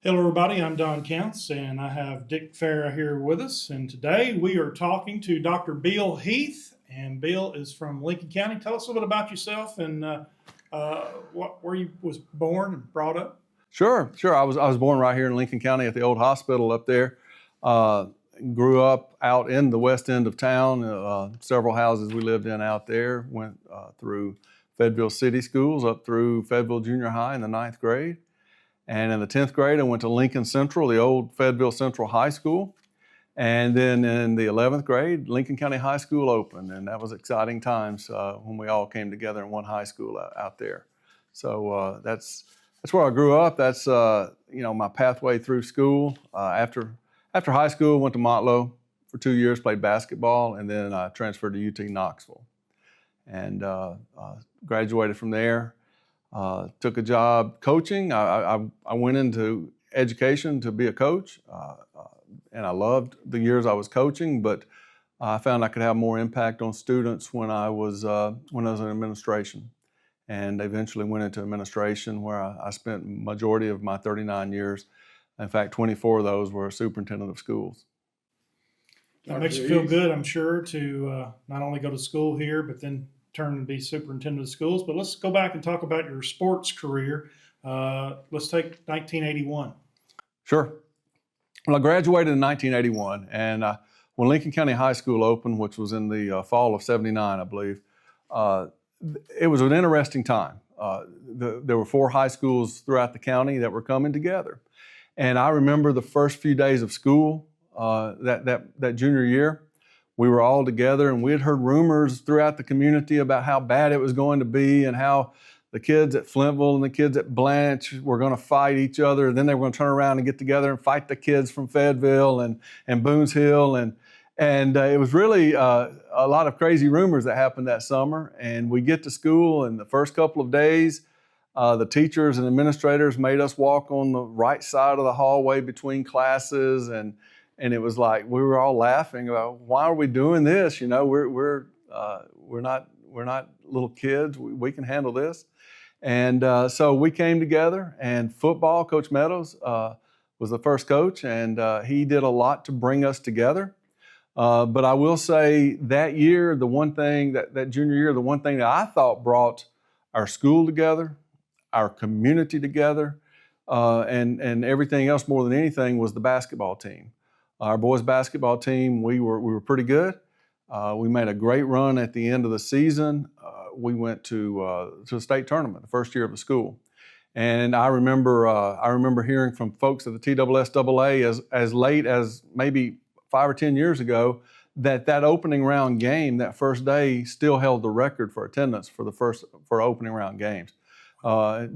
Hello, everybody. I'm Don Counts, and I have Dick Farah here with us. And today we are talking to Dr. Bill Heath, and Bill is from Lincoln County. Tell us a little bit about yourself and where you was born and brought up. Sure. I was born right here in Lincoln County at the old hospital up there. Grew up out in the west end of town. Several houses we lived in out there. Went through Fayetteville City Schools up through Fayetteville Junior High in the 9th grade. And in the 10th grade, I went to Lincoln Central, the old Fayetteville Central High School. And then in the 11th grade, Lincoln County High School opened. And that was exciting times when we all came together in one high school out there. So that's where I grew up. That's my pathway through school. After high school, went to Motlow for 2 years, played basketball, and then I transferred to UT Knoxville, and graduated from there. Took a job coaching. I went into education to be a coach, and I loved the years I was coaching. But I found I could have more impact on students when I was in administration. And eventually went into administration where I spent majority of my 39 years. In fact, 24 of those were superintendent of schools. It makes you feel good, I'm sure, to not only go to school here, but then turn and be superintendent of schools. But let's go back and talk about your sports career. Let's take 1981. Sure. Well, I graduated in 1981, and when Lincoln County High School opened, which was in the fall of '79, I believe, it was an interesting time. There were 4 high schools throughout the county that were coming together. And I remember the first few days of school, that junior year, we were all together, and we had heard rumors throughout the community about how bad it was going to be and how the kids at Flintville and the kids at Blanche were going to fight each other. Then they were going to turn around and get together and fight the kids from Fayetteville and Boones Hill. And it was really a lot of crazy rumors that happened that summer. And we get to school, and the first couple of days, the teachers and administrators made us walk on the right side of the hallway between classes. And it was like we were all laughing about, why are we doing this? You know, we're not little kids. We can handle this. And so we came together. And football, Coach Meadows was the first coach, and he did a lot to bring us together. But I will say that year, the one thing that junior year, the one thing that I thought brought our school together, our community together, and everything else more than anything was the basketball team. Our boys basketball team, we were pretty good. We made a great run at the end of the season. We went to the state tournament the first year of the school. And I remember hearing from folks at the TSSAA as late as maybe 5 or 10 years ago that opening round game that first day still held the record for attendance for opening round games,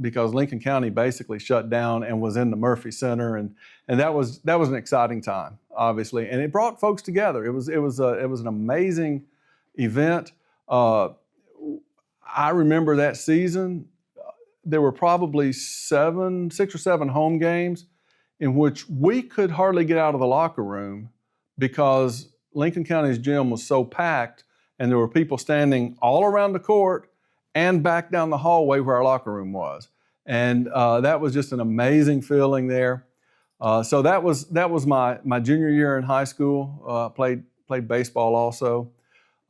because Lincoln County basically shut down and was in the Murphy Center, and that was an exciting time, obviously, and it brought folks together. It was an amazing event. I remember that season. There were probably 6 or 7 home games in which we could hardly get out of the locker room because Lincoln County's gym was so packed, and there were people standing all around the court and back down the hallway where our locker room was. And that was just an amazing feeling there. So that was my junior year in high school. Played baseball also.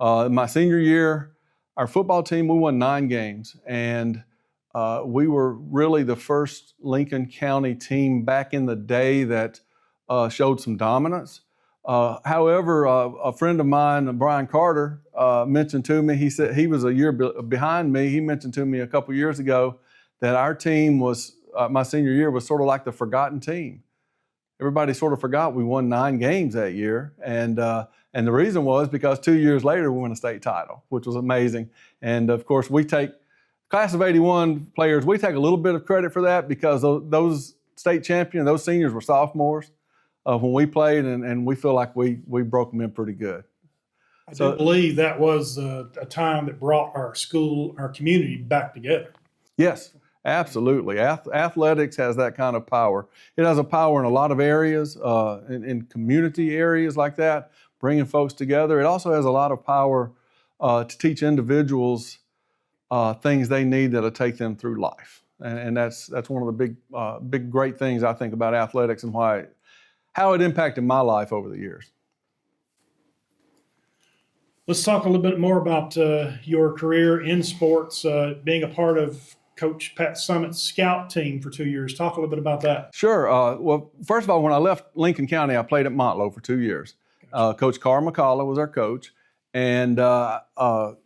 My senior year, our football team, we won 9 games, and we were really the first Lincoln County team back in the day that showed some dominance. However, a friend of mine, Brian Carter, mentioned to me, he said he was a year behind me. He mentioned to me a couple years ago that our team was, my senior year, was sort of like the forgotten team. Everybody sort of forgot we won 9 games that year. And the reason was because 2 years later, we won a state title, which was amazing. And of course, class of 81 players, we take a little bit of credit for that because those state champions, those seniors were sophomores when we played, and we feel like we broke them in pretty good. I do believe that was a time that brought our school, our community back together. Yes, absolutely. Athletics has that kind of power. It has a power in a lot of areas, in community areas like that, bringing folks together. It also has a lot of power to teach individuals things they need that'll take them through life. and that's one of the big great things I think about athletics and how it impacted my life over the years. Let's talk a little bit more about your career in sports, being a part of Coach Pat Summitt's scout team for 2 years. Talk a little bit about that. Sure. Well, first of all, when I left Lincoln County, I played at Motlow for 2 years. Coach Carl McCullough was our coach, and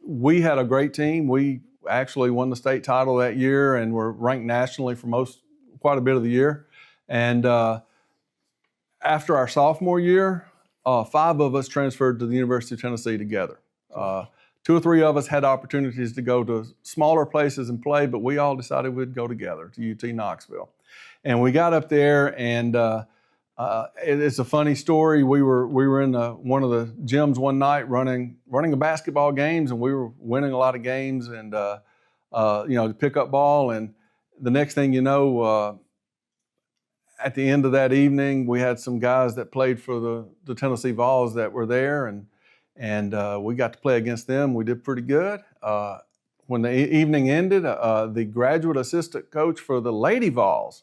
we had a great team. We actually won the state title that year and were ranked nationally for quite a bit of the year. And after our sophomore year, 5 of us transferred to the University of Tennessee together. 2 or 3 of us had opportunities to go to smaller places and play, but we all decided we'd go together to UT Knoxville. And we got up there, and it's a funny story. We were in one of the gyms one night running a basketball games, and we were winning a lot of games, and to pick up ball. And the next thing you know, at the end of that evening, we had some guys that played for the Tennessee Vols that were there, and we got to play against them. We did pretty good. When the evening ended, the graduate assistant coach for the Lady Vols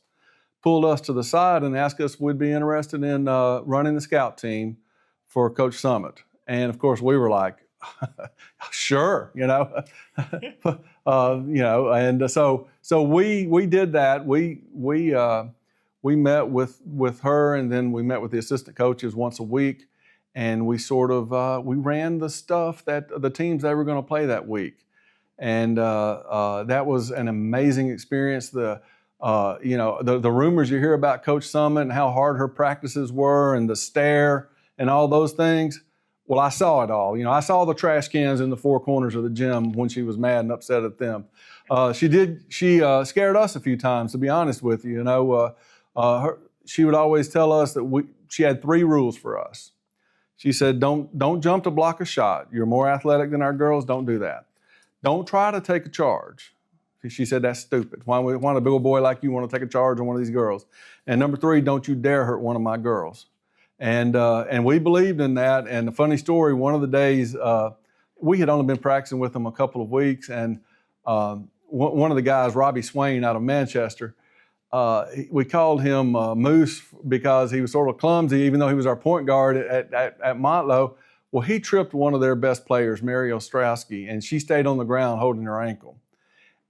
pulled us to the side and asked us if we'd be interested in running the scout team for Coach Summitt. And of course, we were like, sure, and so we did that. We met with her, and then we met with the assistant coaches once a week, and we sort of we ran the stuff that the teams they were going to play that week, and that was an amazing experience. The rumors you hear about Coach Summitt and how hard her practices were, and the stare and all those things. Well, I saw it all. I saw the trash cans in the 4 corners of the gym when she was mad and upset at them. She scared us a few times, to be honest with you. She would always tell us that she had 3 rules for us. She said, don't jump to block a shot. You're more athletic than our girls. Don't do that. Don't try to take a charge. She said, that's stupid. Why a big old boy like you want to take a charge on one of these girls? And number 3, don't you dare hurt one of my girls. And we believed in that. And the funny story, one of the days, we had only been practicing with them a couple of weeks, and one of the guys, Robbie Swain out of Manchester, we called him Moose because he was sort of clumsy, even though he was our point guard at Motlow. Well, he tripped one of their best players, Mary Ostrowski, and she stayed on the ground holding her ankle.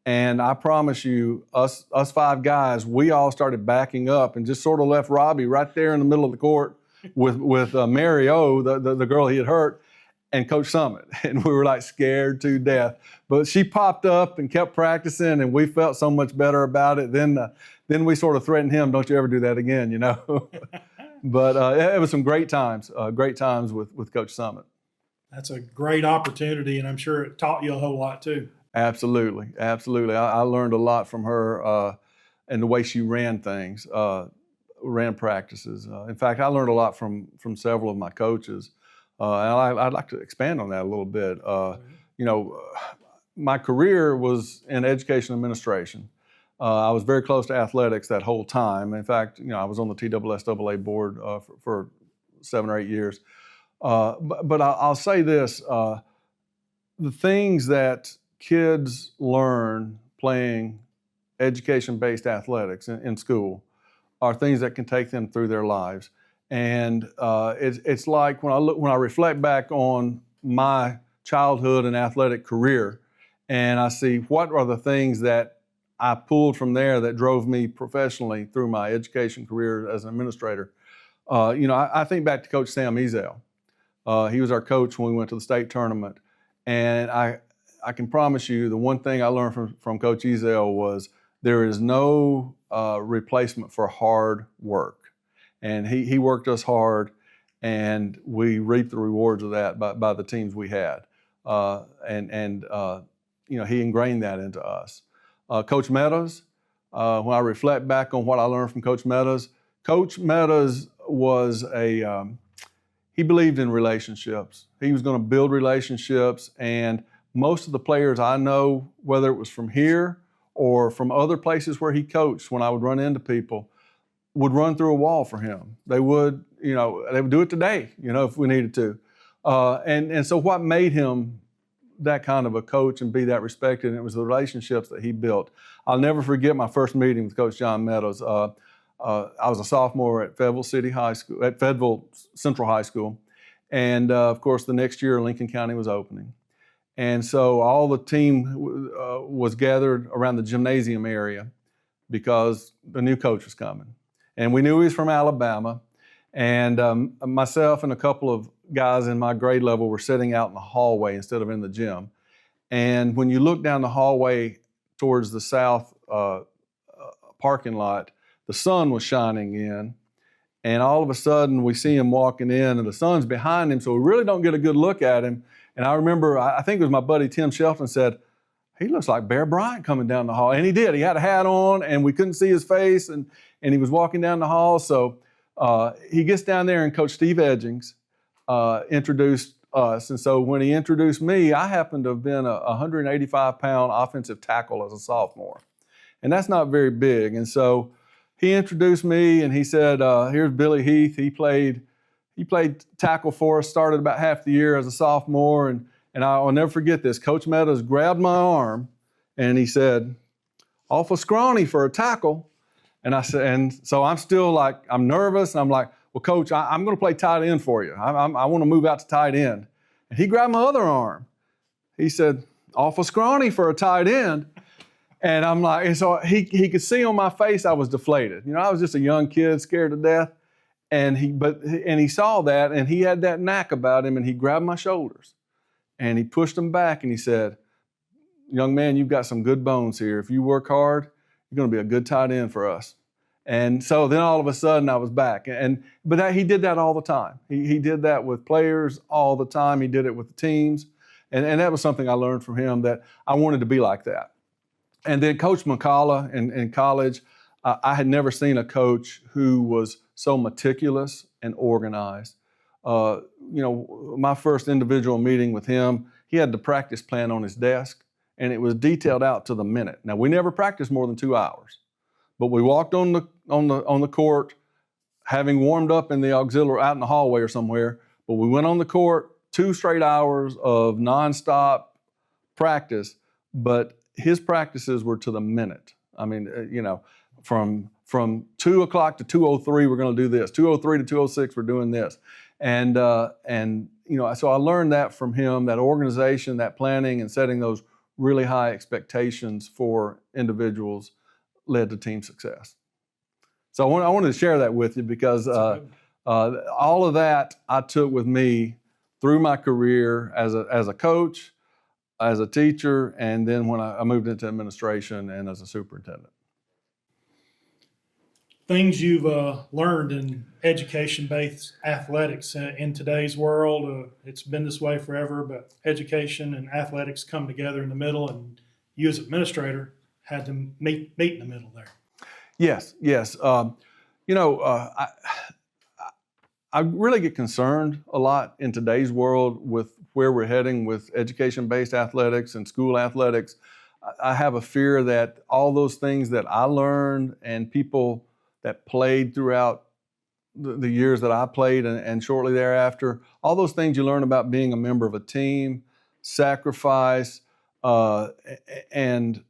And I promise you, us 5 guys, we all started backing up and just sort of left Robbie right there in the middle of the court with Mary O, the girl he had hurt, and Coach Summitt. And we were like scared to death. But she popped up and kept practicing, and we felt so much better about it. Then we sort of threatened him, don't you ever do that again, But it was some great times with Coach Summitt. That's a great opportunity, and I'm sure it taught you a whole lot too. Absolutely. I learned a lot from her and the way she ran things, ran practices. In fact, I learned a lot from several of my coaches. And I'd like to expand on that a little bit. My career was in education administration. I was very close to athletics that whole time. In fact, I was on the TSSAA board for 7 or 8 years. But I'll say this, the things that kids learn playing education-based athletics in school are things that can take them through their lives. And it's like when I reflect back on my childhood and athletic career, and I see what are the things that I pulled from there that drove me professionally through my education career as an administrator. I think back to Coach Sam Ezel. He was our coach when we went to the state tournament, and I can promise you the one thing I learned from Coach Ezel was there is no replacement for hard work. And he worked us hard, and we reaped the rewards of that by the teams we had. He ingrained that into us. Coach Meadows, when I reflect back on what I learned from Coach Meadows was he believed in relationships. He was going to build relationships, and most of the players I know, whether it was from here or from other places where he coached, when I would run into people, would run through a wall for him. They would do it today, if we needed to. And so what made him that kind of a coach and be that respected, and it was the relationships that he built. I'll never forget my first meeting with Coach John Meadows. I was a sophomore at Fayetteville Central High School, and of course the next year Lincoln County was opening. And so all the team was gathered around the gymnasium area because the new coach was coming. And we knew he was from Alabama. And myself and a couple of guys in my grade level were sitting out in the hallway instead of in the gym. And when you look down the hallway towards the south parking lot, the sun was shining in. And all of a sudden we see him walking in and the sun's behind him, so we really don't get a good look at him. And I remember, I think it was my buddy Tim Shelton said, he looks like Bear Bryant coming down the hall. And he did. He had a hat on and we couldn't see his face, and he was walking down the hall. So he gets down there and Coach Steve Edgings introduced us. And so when he introduced me, I happened to have been a 185-pound offensive tackle as a sophomore. And that's not very big. And so he introduced me and he said, here's Billy Heath. He played tackle for us, started about half the year as a sophomore. And I'll never forget this. Coach Meadows grabbed my arm and he said, awful scrawny for a tackle. And I said, and so I'm still like, I'm nervous. And I'm like, well, Coach, I'm going to play tight end for you. I want to move out to tight end. And he grabbed my other arm. He said, awful scrawny for a tight end. And I'm like, and so he could see on my face I was deflated. You know, I was just a young kid, scared to death. And he saw that, and he had that knack about him, and he grabbed my shoulders and he pushed them back and he said, young man, you've got some good bones here. If you work hard, you're going to be a good tight end for us. And so then all of a sudden I was back. But he did that all the time. He did that with players all the time. He did it with the teams. And that was something I learned from him, that I wanted to be like that. And then Coach McCullough in college, I had never seen a coach who was so meticulous and organized. My first individual meeting with him, he had the practice plan on his desk, and it was detailed out to the minute. Now, we never practiced more than 2 hours, but we walked on the court, having warmed up in the auxiliary out in the hallway or somewhere. But we went on the court 2 straight hours of nonstop practice, but his practices were to the minute. I mean, from 2 o'clock to 2:03, we're going to do this. 2:03 to 2:06, we're doing this. And so I learned that from him, that organization, that planning, and setting those really high expectations for individuals led to team success. So I wanted to share that with you because all of that I took with me through my career as a coach, as a teacher, and then when I moved into administration and as a superintendent. Things you've learned in education-based athletics in today's world. It's been this way forever, but education and athletics come together in the middle, and you as administrator had to meet in the middle there. Yes. I really get concerned a lot in today's world with where we're heading with education-based athletics and school athletics. I have a fear that all those things that I learned and people that played throughout the years that I played and shortly thereafter, all those things you learn about being a member of a team, sacrifice, and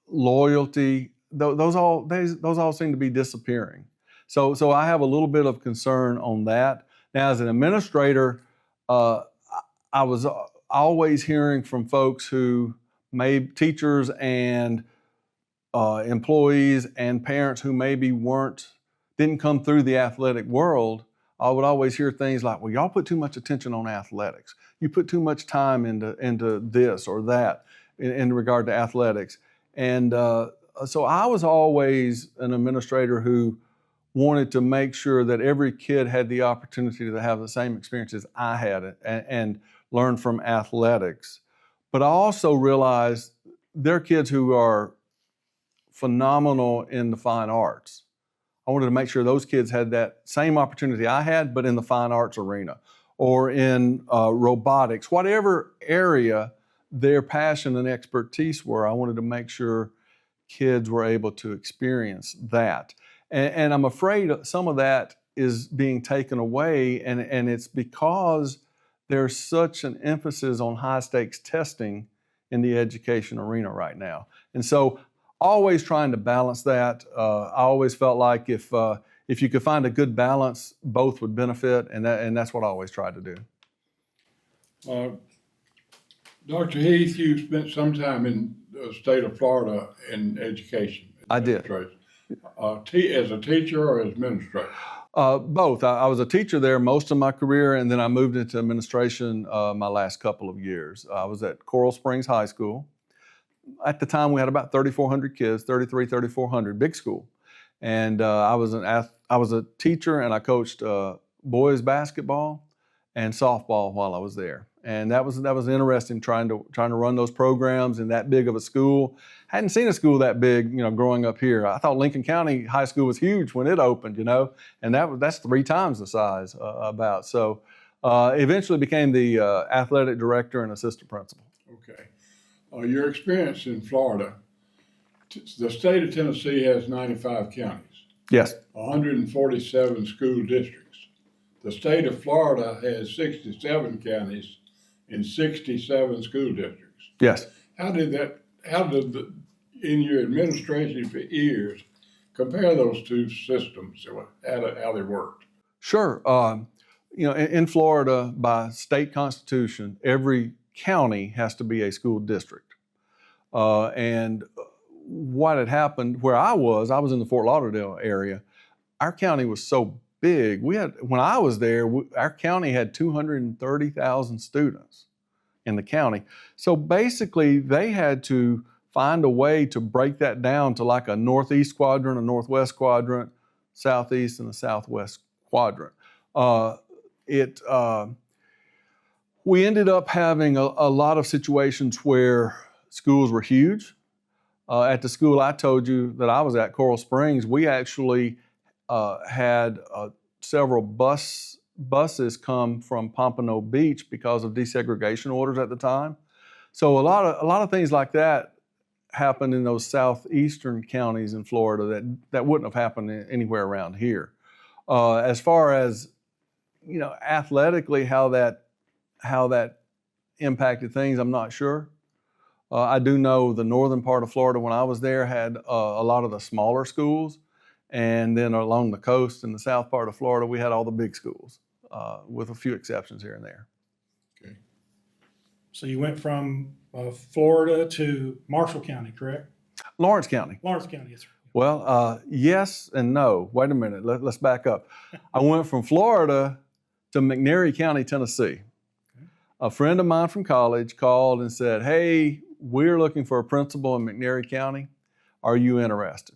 loyalty, those all seem to be disappearing. So I have a little bit of concern on that. Now, as an administrator, I was always hearing from folks who teachers and employees and parents who maybe didn't come through the athletic world. I would always hear things like, well, y'all put too much attention on athletics. You put too much time into this or that in regard to athletics. And so I was always an administrator who wanted to make sure that every kid had the opportunity to have the same experiences I had and learn from athletics. But I also realized there are kids who are phenomenal in the fine arts. I wanted to make sure those kids had that same opportunity I had, but in the fine arts arena or in robotics, whatever area their passion and expertise were. I wanted to make sure kids were able to experience that. And I'm afraid some of that is being taken away, and it's because there's such an emphasis on high stakes testing in the education arena right now. And so always trying to balance that. I always felt like if you could find a good balance, both would benefit, and that's what I always tried to do. Dr. Heath, you spent some time in the state of Florida in education. I did. As a teacher or as administrator? Both. I was a teacher there most of my career, and then I moved into administration my last couple of years. I was at Coral Springs High School. At the time, we had about 3,400 kids, 3,400, big school. And I was a teacher, and I coached boys basketball and softball while I was there. And that was interesting, trying to run those programs in that big of a school. Hadn't seen a school that big, growing up here. I thought Lincoln County High School was huge when it opened, and that's 3 times the size about. So eventually became the athletic director and assistant principal. Okay. Your experience in Florida, the state of Tennessee has 95 counties. Yes. 147 school districts. The state of Florida has 67 counties and 67 school districts. Yes. How did in your administrative years, compare those two systems, how they worked? Sure. In Florida, by state constitution, every county has to be a school district. And what had happened where I was in the Fort Lauderdale area, our county was so big. When I was there, our county had 230,000 students in the county. So basically, they had to find a way to break that down to like a northeast quadrant, a northwest quadrant, southeast, and a southwest quadrant. We ended up having a lot of situations where schools were huge. At the school I told you that I was at, Coral Springs, we actually had several buses come from Pompano Beach because of desegregation orders at the time. So a lot of things like that happened in those southeastern counties in Florida that wouldn't have happened anywhere around here. As far as athletically how that impacted things, I'm not sure. I do know the northern part of Florida when I was there had a lot of the smaller schools. And then along the coast in the south part of Florida, we had all the big schools, with a few exceptions here and there. Okay. So you went from Florida to Marshall County, correct? Lawrence County. Lawrence County, yes, sir. Well, yes and no. Wait a minute. Let's back up. I went from Florida to McNairy County, Tennessee. Okay. A friend of mine from college called and said, "Hey, we're looking for a principal in McNairy County. Are you interested?"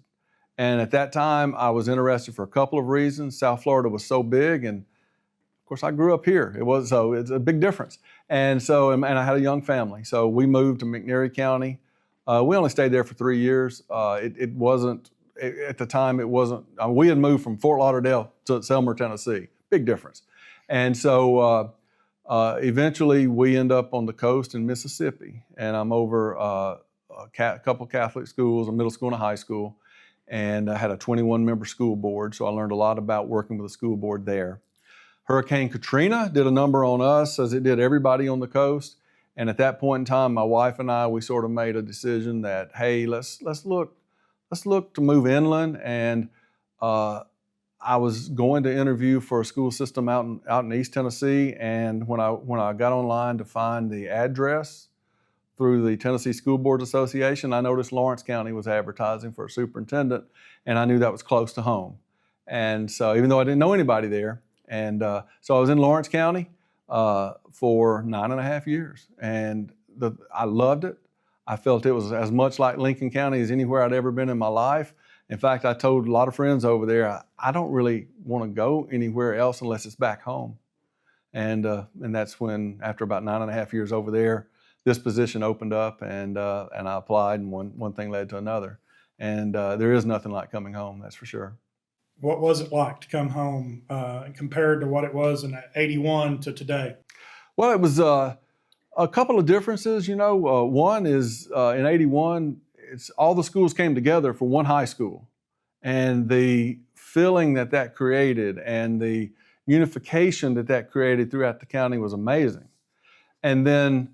And at that time, I was interested for a couple of reasons. South Florida was so big, and of course, I grew up here. It's a big difference. And I had a young family, so we moved to McNairy County. We only stayed there for 3 years. It wasn't at the time. It wasn't. We had moved from Fort Lauderdale to Selmer, Tennessee. Big difference. And so eventually, we end up on the coast in Mississippi, and I'm over a couple Catholic schools, a middle school and a high school. And I had a 21-member school board, so I learned a lot about working with a school board there. Hurricane Katrina did a number on us, as it did everybody on the coast. And at that point in time, my wife and I, we sort of made a decision that, hey, let's look to move inland. And I was going to interview for a school system out in East Tennessee. And when I got online to find the address through the Tennessee School Boards Association, I noticed Lawrence County was advertising for a superintendent, and I knew that was close to home. And so even though I didn't know anybody there, and so I was in Lawrence County for 9.5 years, and I loved it. I felt it was as much like Lincoln County as anywhere I'd ever been in my life. In fact, I told a lot of friends over there, I don't really want to go anywhere else unless it's back home. And that's when, after about 9.5 years over there, this position opened up, and I applied, and one thing led to another. And there is nothing like coming home, that's for sure. What was it like to come home compared to what it was in '81 to today? Well, it was a couple of differences. One is in '81, all the schools came together for one high school, and the feeling that created, and the unification that created throughout the county was amazing. And then,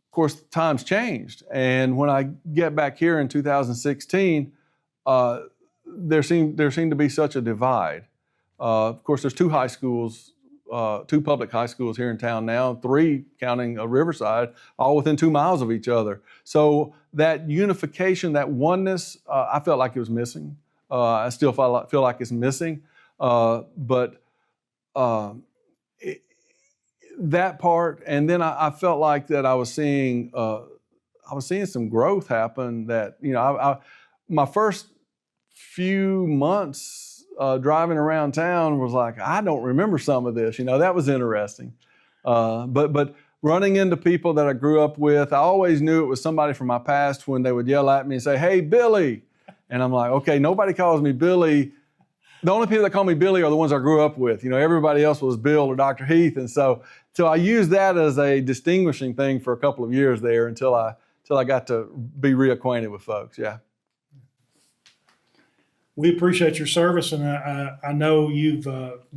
of course, times changed. And when I get back here in 2016, there seemed to be such a divide. Of course, there's two high schools, two public high schools here in town now, 3 counting Riverside, all within 2 miles of each other. So that unification, that oneness, I felt like it was missing. I still feel like it's missing. But that part, and then I felt like that I was seeing some growth happen. That my first few months driving around town was like, I don't remember some of this. That was interesting. But running into people that I grew up with, I always knew it was somebody from my past when they would yell at me and say, "Hey, Billy," and I'm like, okay, nobody calls me Billy. The only people that call me Billy are the ones I grew up with. Everybody else was Bill or Dr. Heath. And so I used that as a distinguishing thing for a couple of years there until I got to be reacquainted with folks. Yeah. We appreciate your service, and I know you've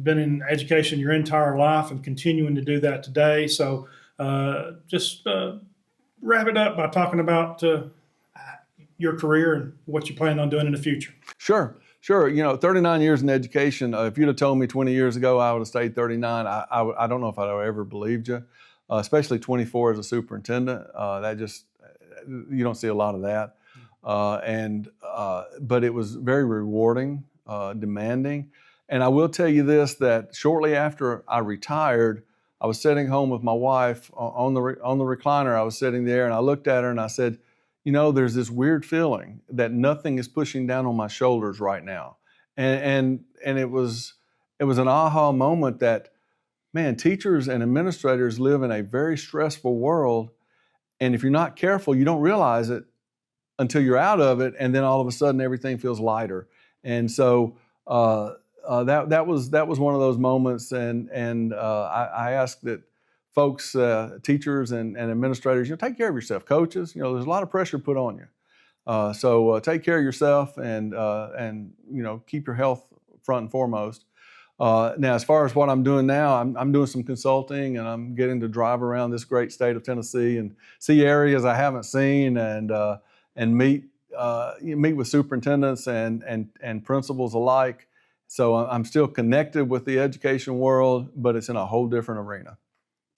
been in education your entire life and continuing to do that today. So just wrap it up by talking about your career and what you plan on doing in the future. Sure. 39 years in education. If you'd have told me 20 years ago I would have stayed 39, I don't know if I'd have ever believed you, especially 24 as a superintendent. You don't see a lot of that. But it was very rewarding, demanding. And I will tell you this, that shortly after I retired, I was sitting home with my wife on the recliner. I was sitting there and I looked at her and I said, there's this weird feeling that nothing is pushing down on my shoulders right now. And it was an aha moment that, man, teachers and administrators live in a very stressful world. And if you're not careful, you don't realize it until you're out of it. And then all of a sudden everything feels lighter. And so that was one of those moments. And I ask that folks, teachers and administrators, take care of yourself. Coaches, there's a lot of pressure put on you. So take care of yourself and keep your health front and foremost. Now, as far as what I'm doing now, I'm doing some consulting, and I'm getting to drive around this great state of Tennessee and see areas I haven't seen, and meet with superintendents and principals alike. So I'm still connected with the education world, but it's in a whole different arena.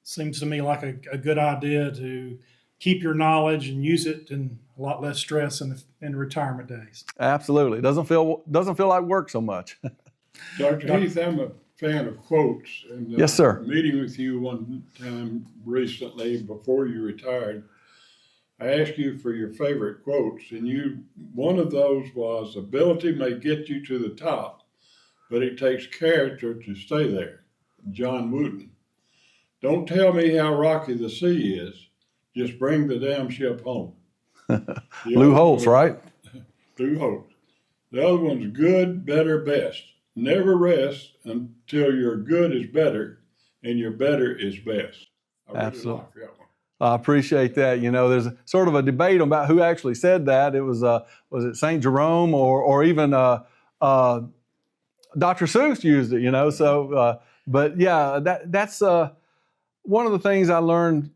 Seems to me like a good idea to keep your knowledge and use it, and a lot less stress in the retirement days. Absolutely. It doesn't feel like work so much. Dr. Heath, I'm a fan of quotes. And, yes, sir. Meeting with you one time recently before you retired, I asked you for your favorite quotes, and one of those was, "Ability may get you to the top, but it takes character to stay there." John Wooden. "Don't tell me how rocky the sea is. Just bring the damn ship home." Lou Holtz, right? Lou Holtz. The other one's good, better, best. Never rest until your good is better and your better is best. I really Absolutely. like that one. I appreciate that. There's sort of a debate about who actually said that. It was it St. Jerome or even Dr. Seuss used it, So, but yeah, that's one of the things I learned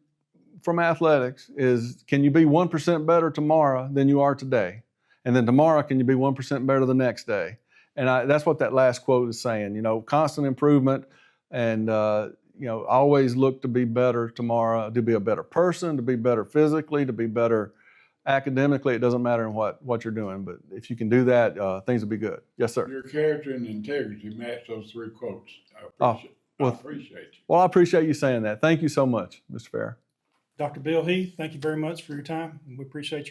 from athletics is, can you be 1% better tomorrow than you are today? And then tomorrow, can you be 1% better the next day? And that's what that last quote is saying, constant improvement, and, always look to be better tomorrow, to be a better person, to be better physically, to be better academically. It doesn't matter in what you're doing, but if you can do that, things will be good. Yes, sir. Your character and integrity match those 3 quotes. I appreciate you. Well, I appreciate you saying that. Thank you so much, Mr. Fair. Dr. Bill Heath, thank you very much for your time. And we appreciate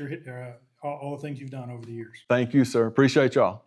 all the things you've done over the years. Thank you, sir. Appreciate y'all.